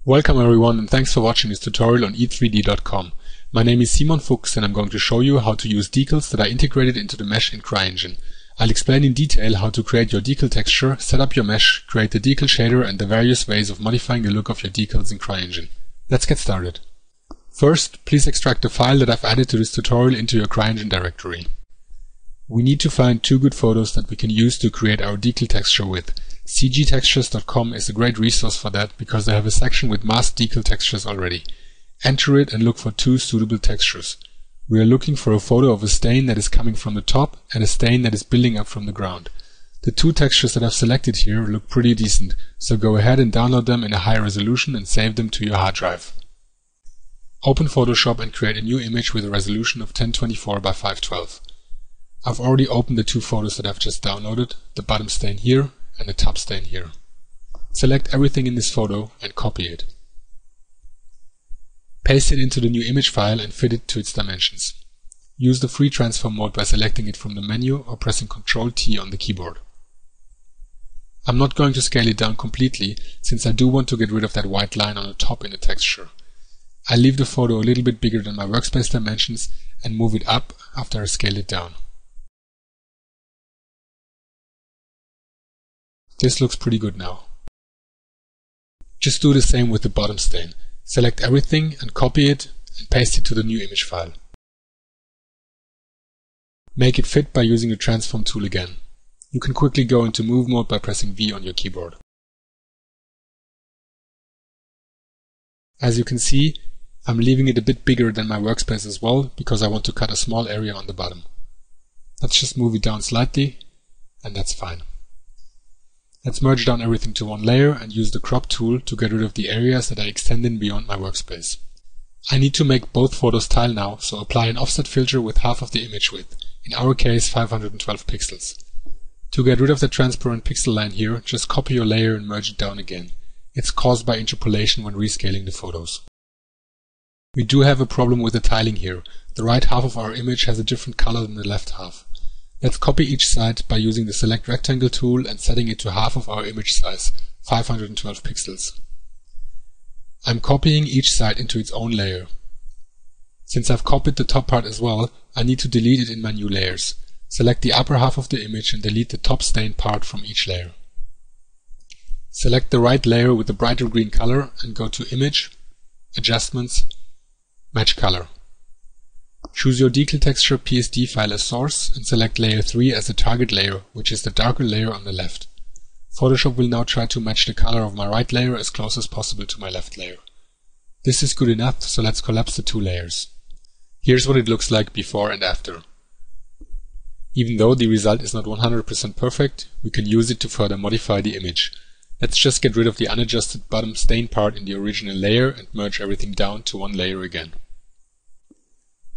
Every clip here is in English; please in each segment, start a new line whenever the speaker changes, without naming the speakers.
Welcome everyone and thanks for watching this tutorial on e3d.com. My name is Fuchs and I'm going to show you how to use decals that are integrated into the mesh in CryEngine. I'll explain in detail how to create your decal texture, set up your mesh, create the decal shader and the various ways of modifying the look of your decals in CryEngine. Let's get started. First, please extract the file that I've added to this tutorial into your CryEngine directory. We need to find two good photos that we can use to create our decal texture with. cgtextures.com is a great resource for that because they have a section with masked decal textures already. Enter it and look for two suitable textures. We are looking for a photo of a stain that is coming from the top and a stain that is building up from the ground. The two textures that I've selected here look pretty decent, so go ahead and download them in a high resolution and save them to your hard drive. Open Photoshop and create a new image with a resolution of 1024 by 512. I've already opened the two photos that I've just downloaded, the bottom stain here and the top stain here. Select everything in this photo and copy it. Paste it into the new image file and fit it to its dimensions. Use the free transform mode by selecting it from the menu or pressing Ctrl T on the keyboard. I'm not going to scale it down completely since I do want to get rid of that white line on the top in the texture. I leave the photo a little bit bigger than my workspace dimensions and move it up after I scale it down. This looks pretty good now. Just do the same with the bottom stain. Select everything and copy it and paste it to the new image file. Make it fit by using the transform tool again. You can quickly go into move mode by pressing V on your keyboard. As you can see, I'm leaving it a bit bigger than my workspace as well because I want to cut a small area on the bottom. Let's just move it down slightly and that's fine. Let's merge down everything to one layer and use the crop tool to get rid of the areas that are extended beyond my workspace. I need to make both photos tile now, so apply an offset filter with half of the image width, in our case 512 pixels. To get rid of the transparent pixel line here, just copy your layer and merge it down again. It's caused by interpolation when rescaling the photos. We do have a problem with the tiling here. The right half of our image has a different color than the left half. Let's copy each side by using the select rectangle tool and setting it to half of our image size, 512 pixels. I'm copying each side into its own layer. Since I've copied the top part as well, I need to delete it in my new layers. Select the upper half of the image and delete the top stained part from each layer. Select the right layer with the brighter green color and go to Image, Adjustments, Match Color. Choose your decal texture PSD file as source and select layer 3 as the target layer, which is the darker layer on the left. Photoshop will now try to match the color of my right layer as close as possible to my left layer. This is good enough, so let's collapse the two layers. Here's what it looks like before and after. Even though the result is not 100% perfect, we can use it to further modify the image. Let's just get rid of the unadjusted bottom stain part in the original layer and merge everything down to one layer again.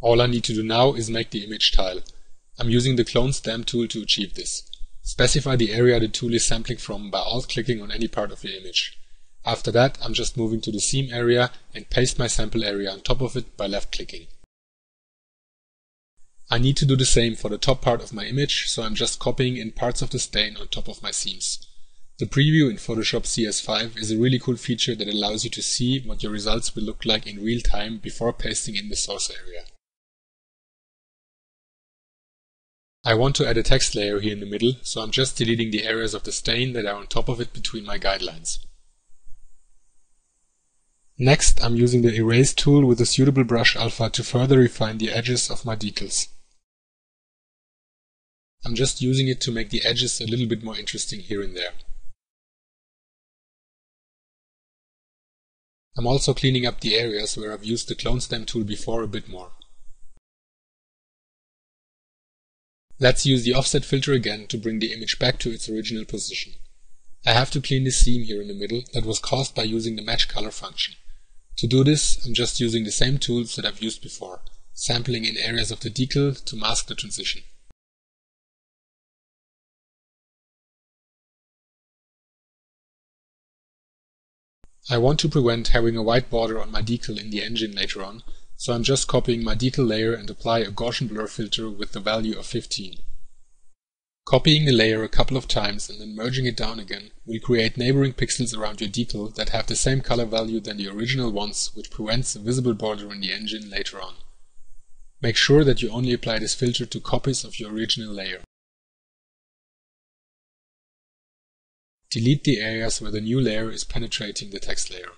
All I need to do now is make the image tile. I'm using the clone stamp tool to achieve this. Specify the area the tool is sampling from by alt-clicking on any part of your image. After that, I'm just moving to the seam area and paste my sample area on top of it by left-clicking. I need to do the same for the top part of my image, so I'm just copying in parts of the stain on top of my seams. The preview in Photoshop CS5 is a really cool feature that allows you to see what your results will look like in real time before pasting in the source area. I want to add a text layer here in the middle, so I'm just deleting the areas of the stain that are on top of it between my guidelines. Next, I'm using the Erase tool with a suitable brush alpha to further refine the edges of my decals. I'm just using it to make the edges a little bit more interesting here and there. I'm also cleaning up the areas where I've used the clone stamp tool before a bit more. Let's use the offset filter again to bring the image back to its original position. I have to clean this seam here in the middle that was caused by using the match color function. To do this, I'm just using the same tools that I've used before, sampling in areas of the decal to mask the transition. I want to prevent having a white border on my decal in the engine later on, so I'm just copying my decal layer and apply a Gaussian blur filter with the value of 15. Copying the layer a couple of times and then merging it down again will create neighboring pixels around your decal that have the same color value than the original ones, which prevents a visible border in the engine later on. Make sure that you only apply this filter to copies of your original layer. Delete the areas where the new layer is penetrating the text layer.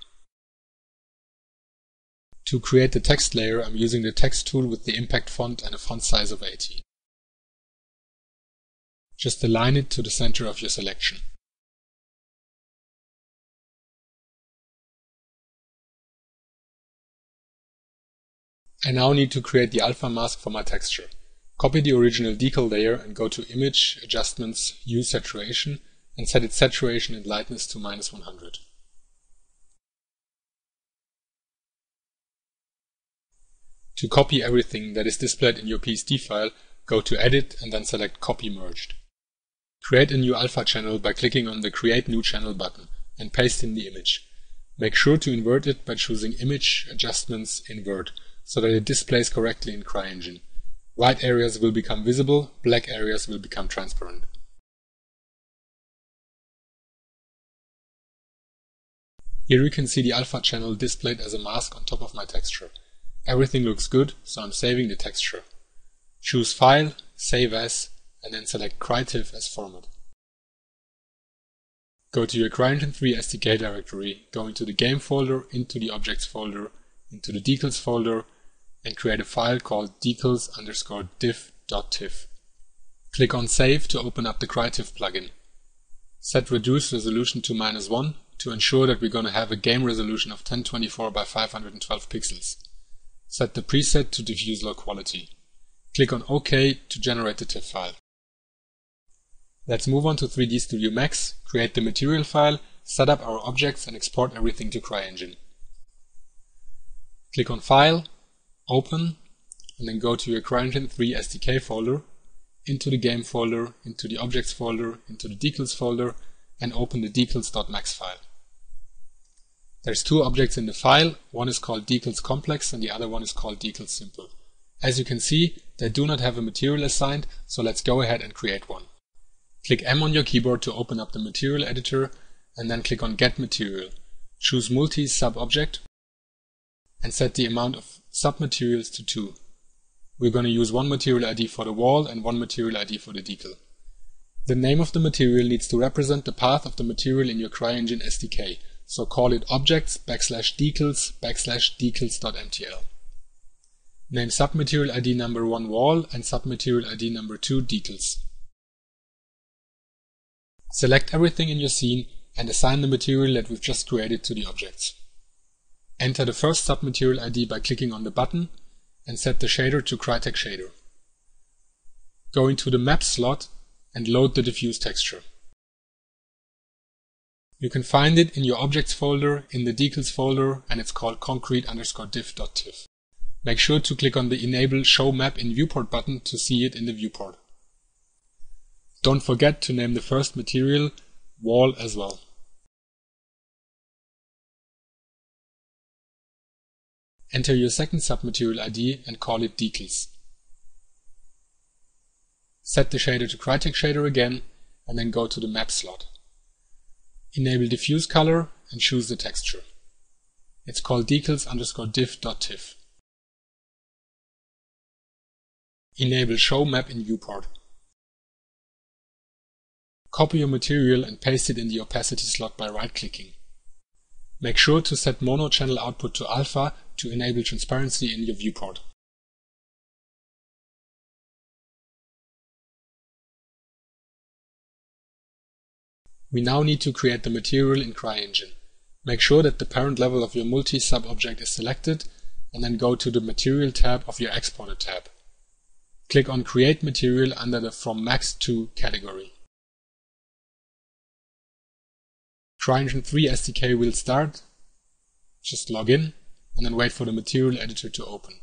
To create the text layer, I'm using the text tool with the impact font and a font size of 80. Just align it to the center of your selection. I now need to create the alpha mask for my texture. Copy the original decal layer and go to Image, Adjustments, Hue Saturation and set its saturation and lightness to -100. To copy everything that is displayed in your PSD file, go to Edit and then select Copy Merged. Create a new alpha channel by clicking on the Create New Channel button and paste in the image. Make sure to invert it by choosing Image, Adjustments, Invert, so that it displays correctly in CryEngine. White areas will become visible, black areas will become transparent. Here you can see the alpha channel displayed as a mask on top of my texture. Everything looks good, so I'm saving the texture. Choose File, Save As, and then select CryTiff as format. Go to your CryEngine 3 SDK directory, go into the Game folder, into the Objects folder, into the Decals folder, and create a file called decals_diff.tiff. Click on Save to open up the CryTiff plugin. Set Reduce Resolution to -1 to ensure that we're going to have a game resolution of 1024 by 512 pixels. Set the preset to diffuse low quality. Click on OK to generate the TIFF file. Let's move on to 3D Studio Max, create the material file, set up our objects and export everything to CryEngine. Click on File, Open, and then go to your CryEngine 3 SDK folder, into the Game folder, into the Objects folder, into the Decals folder, and open the decals.max file. There's two objects in the file, one is called Decals Complex and the other one is called Decals Simple. As you can see, they do not have a material assigned, so let's go ahead and create one. Click M on your keyboard to open up the material editor and then click on Get Material. Choose Multi-Sub-Object and set the amount of submaterials to 2. We're going to use one material ID for the wall and one material ID for the decal. The name of the material needs to represent the path of the material in your CryEngine SDK, so call it objects_decals_decals.mtl. Name submaterial ID number 1 wall and submaterial ID number 2 decals. Select everything in your scene and assign the material that we've just created to the objects. Enter the first submaterial ID by clicking on the button and set the shader to CryText shader. Go into the Map slot and load the diffuse texture. You can find it in your Objects folder, in the Decals folder, and it's called concrete_diff.tiff. Make sure to click on the Enable Show Map in Viewport button to see it in the viewport. Don't forget to name the first material Wall as well. Enter your second submaterial ID and call it Decals. Set the shader to CryText shader again and then go to the Map slot. Enable Diffuse Color and choose the texture. It's called decals_diff.tiff. Enable Show Map in Viewport. Copy your material and paste it in the opacity slot by right-clicking. Make sure to set mono-channel output to alpha to enable transparency in your viewport. We now need to create the material in CryEngine. Make sure that the parent level of your multi-sub-object is selected and then go to the Material tab of your Exported tab. Click on Create Material under the From Max to category. CryEngine 3 SDK will start. Just log in and then wait for the material editor to open.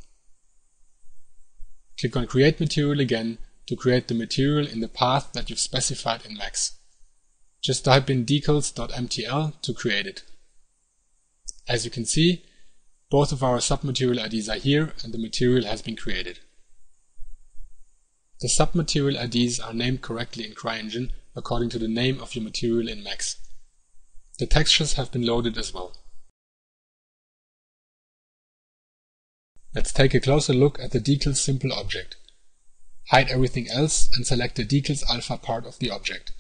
Click on Create Material again to create the material in the path that you've specified in Max. Just type in decals.mtl to create it. As you can see, both of our submaterial IDs are here and the material has been created. The submaterial IDs are named correctly in CryEngine according to the name of your material in Max. The textures have been loaded as well. Let's take a closer look at the Decals simple object. Hide everything else and select the Decals alpha part of the object.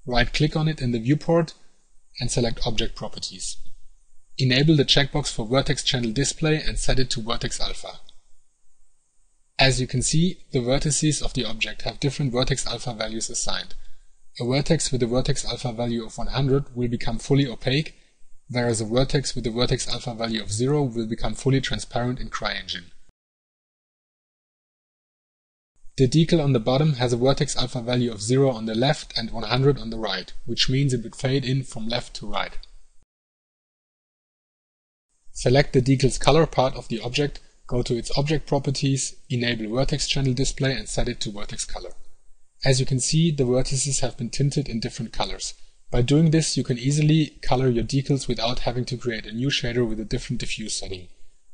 Right-click on it in the viewport and select Object Properties. Enable the checkbox for Vertex Channel Display and set it to Vertex Alpha. As you can see, the vertices of the object have different vertex alpha values assigned. A vertex with a vertex alpha value of 100 will become fully opaque, whereas a vertex with a vertex alpha value of 0 will become fully transparent in CryEngine. The decal on the bottom has a vertex alpha value of 0 on the left and 100 on the right, which means it would fade in from left to right. Select the decal's color part of the object, go to its object properties, enable vertex channel display and set it to vertex color. As you can see, the vertices have been tinted in different colors. By doing this, you can easily color your decals without having to create a new shader with a different diffuse setting.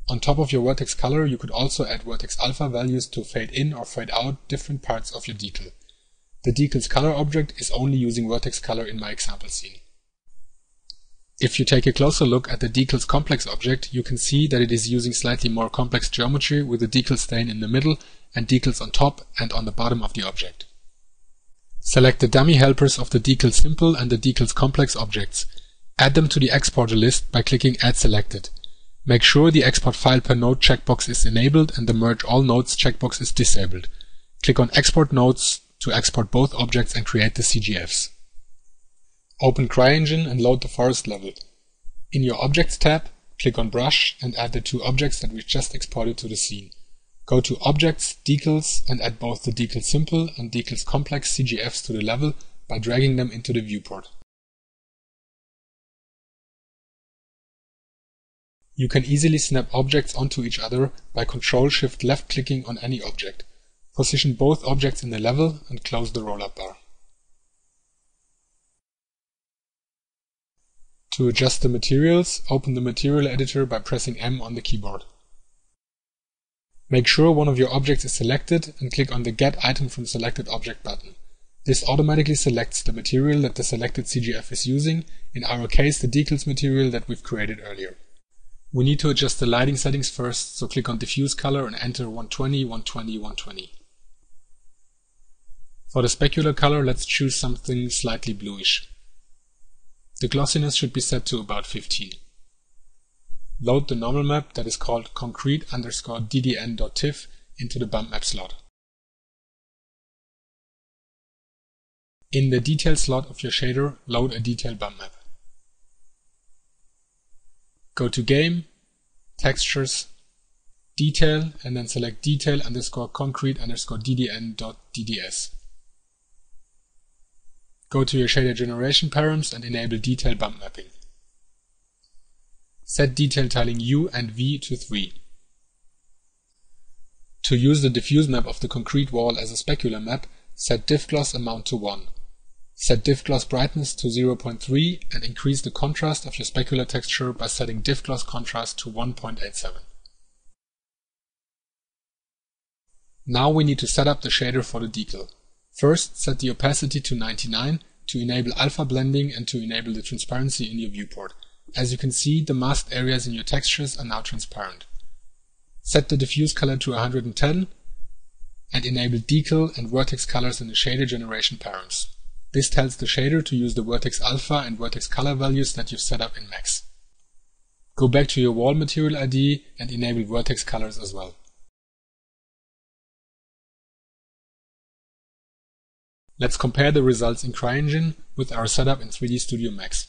On top of your vertex color, you could also add vertex alpha values to fade in or fade out different parts of your decal. The decal's color object is only using vertex color in my example scene. If you take a closer look at the decal's complex object, you can see that it is using slightly more complex geometry with the decal stain in the middle and decals on top and on the bottom of the object. Select the dummy helpers of the decal simple and the decal's complex objects. Add them to the exporter list by clicking Add Selected. Make sure the Export File per Node checkbox is enabled and the Merge All Nodes checkbox is disabled. Click on Export Nodes to export both objects and create the CGFs. Open CryEngine and load the forest level. In your Objects tab, click on Brush and add the two objects that we just exported to the scene. Go to Objects, Decals and add both the Decal Simple and Decals Complex CGFs to the level by dragging them into the viewport. You can easily snap objects onto each other by Ctrl-Shift left-clicking on any object. Position both objects in the level and close the roll-up bar. To adjust the materials, open the material editor by pressing M on the keyboard. Make sure one of your objects is selected and click on the Get Item from Selected Object button. This automatically selects the material that the selected CGF is using, in our case the decals material that we've created earlier. We need to adjust the lighting settings first, so click on Diffuse Color and enter 120, 120, 120. For the specular color, let's choose something slightly bluish. The glossiness should be set to about 15. Load the normal map that is called concrete_ddn.tif into the bump map slot. In the detail slot of your shader, load a detail bump map. Go to Game, Textures, Detail, and then select detail_concrete_ddn.dds. Go to your shader generation params and enable detail bump mapping. Set detail tiling U and V to 3. To use the diffuse map of the concrete wall as a specular map, set diff gloss amount to 1. Set diff gloss brightness to 0.3 and increase the contrast of your specular texture by setting diff gloss contrast to 1.87. Now we need to set up the shader for the decal. First, set the opacity to 99 to enable alpha blending and to enable the transparency in your viewport. As you can see, the masked areas in your textures are now transparent. Set the diffuse color to 110 and enable decal and vertex colors in the shader generation params. This tells the shader to use the vertex alpha and vertex color values that you've set up in Max. Go back to your wall material ID and enable vertex colors as well. Let's compare the results in CryEngine with our setup in 3D Studio Max.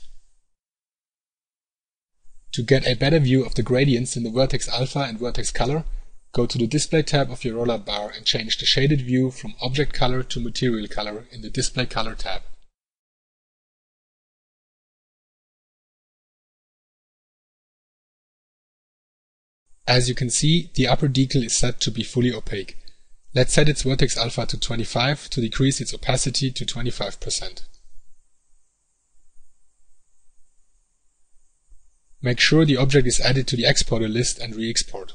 To get a better view of the gradients in the vertex alpha and vertex color, go to the Display tab of your roll-up bar and change the shaded view from Object Color to Material Color in the Display Color tab. As you can see, the upper decal is set to be fully opaque. Let's set its vertex alpha to 25 to decrease its opacity to 25%. Make sure the object is added to the exporter list and re-export.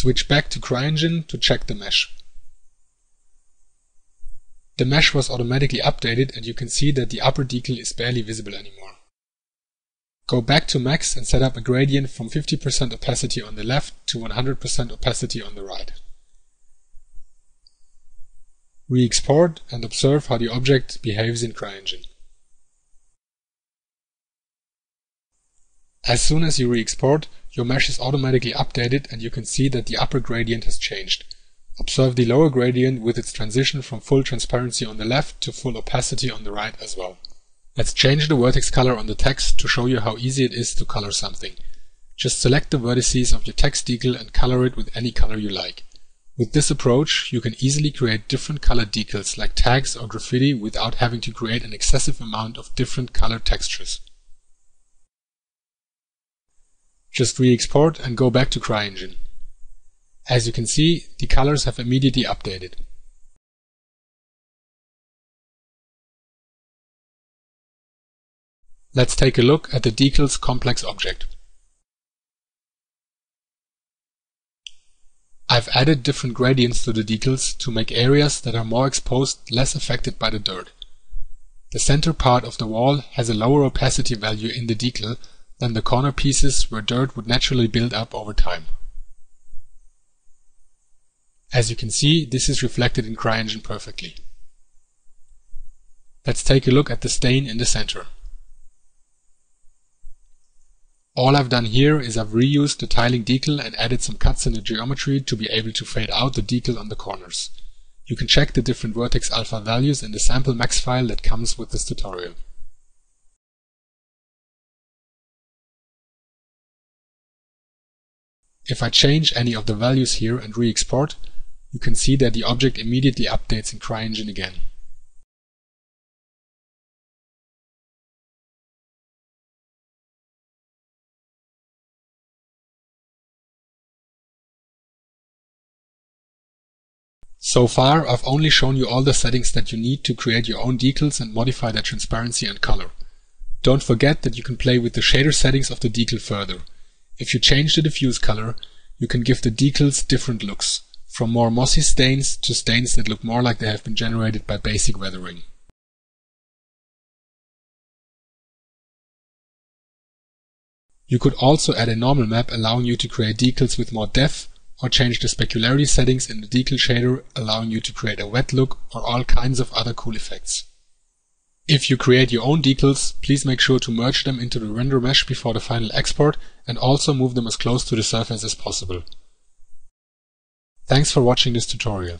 Switch back to CryEngine to check the mesh. The mesh was automatically updated and you can see that the upper decal is barely visible anymore. Go back to Max and set up a gradient from 50% opacity on the left to 100% opacity on the right. Re-export and observe how the object behaves in CryEngine. As soon as you re-export, your mesh is automatically updated and you can see that the upper gradient has changed. Observe the lower gradient with its transition from full transparency on the left to full opacity on the right as well. Let's change the vertex color on the text to show you how easy it is to color something. Just select the vertices of your text decal and color it with any color you like. With this approach, you can easily create different colored decals like tags or graffiti without having to create an excessive amount of different color textures. Just re-export and go back to CryEngine. As you can see, the colors have immediately updated. Let's take a look at the Decals complex object. I've added different gradients to the decals to make areas that are more exposed less affected by the dirt. The center part of the wall has a lower opacity value in the decal than the corner pieces where dirt would naturally build up over time. As you can see, this is reflected in CryEngine perfectly. Let's take a look at the stain in the center. All I've done here is I've reused the tiling decal and added some cuts in the geometry to be able to fade out the decal on the corners. You can check the different vertex alpha values in the sample max file that comes with this tutorial. If I change any of the values here and re-export, you can see that the object immediately updates in CryEngine again. So far, I've only shown you all the settings that you need to create your own decals and modify their transparency and color. Don't forget that you can play with the shader settings of the decal further. If you change the diffuse color, you can give the decals different looks, from more mossy stains to stains that look more like they have been generated by basic weathering. You could also add a normal map allowing you to create decals with more depth, or change the specularity settings in the decal shader allowing you to create a wet look or all kinds of other cool effects. If you create your own decals, please make sure to merge them into the render mesh before the final export and also move them as close to the surface as possible. Thanks for watching this tutorial.